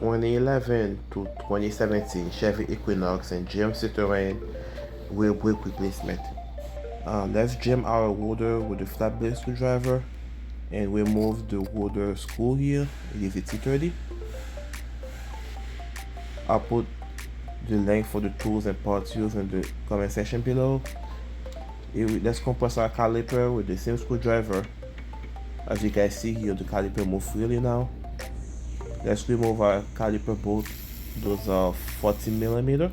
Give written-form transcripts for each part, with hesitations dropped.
2011 to 2017 Chevy Equinox and GMC terrain with brake replacement. Let's jam our rotor with a flat blade screwdriver and remove the rotor screw here. It is a T30. I'll put the link for the tools and parts used in the comment section below. Let's compress our caliper with the same screwdriver. As you guys see here, the caliper moves freely now. Let's remove our caliper bolt. Those are 40 millimeter,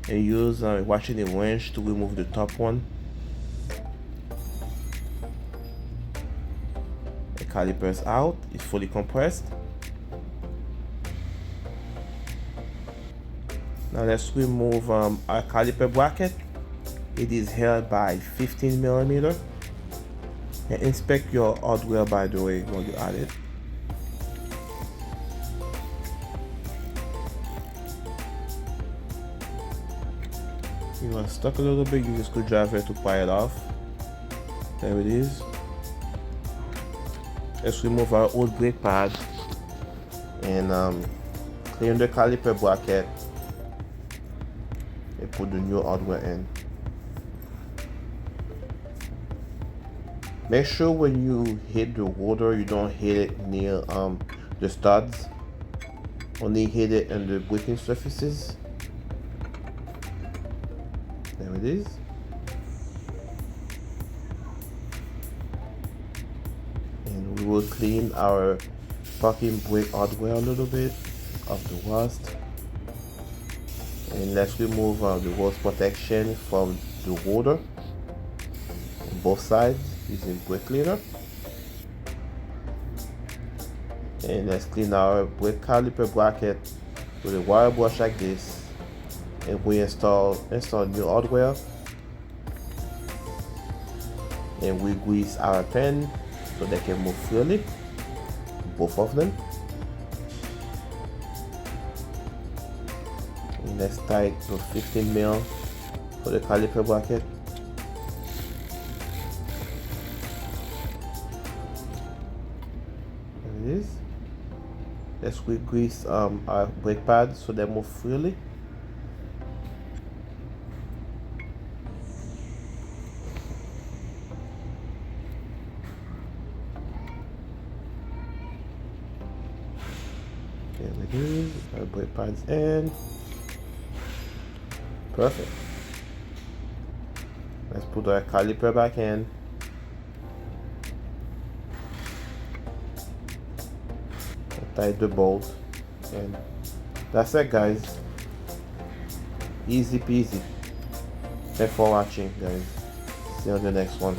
and use a ratcheting wrench to remove the top one. The caliper is out, it's fully compressed. Now let's remove our caliper bracket. It is held by 15 millimeter. And inspect your hardware, by the way, when you add it. You want to stuck a little bit, use a screwdriver to pry it off. There it is. Let's remove our old brake pad and clean the caliper bracket and put the new hardware in. Make sure when you hit the rotor, you don't hit it near the studs. Only hit it on the braking surfaces. There it is. And we will clean our parking brake hardware a little bit of the rust. And let's remove the rust protection from the rotor on both sides using brake cleaner. And let's clean our brake caliper bracket with a wire brush like this, and we install new hardware, and we grease our pin so they can move freely, both of them. And let's tighten to 15 mil for the caliper bracket. There it is. Let's grease our brake pads so they move freely. There it is. Our brake pads in. Perfect. Let's put our caliper back in. Tight the bolt, and that's it, guys. Easy peasy. Thanks for watching, guys. See you on the next one.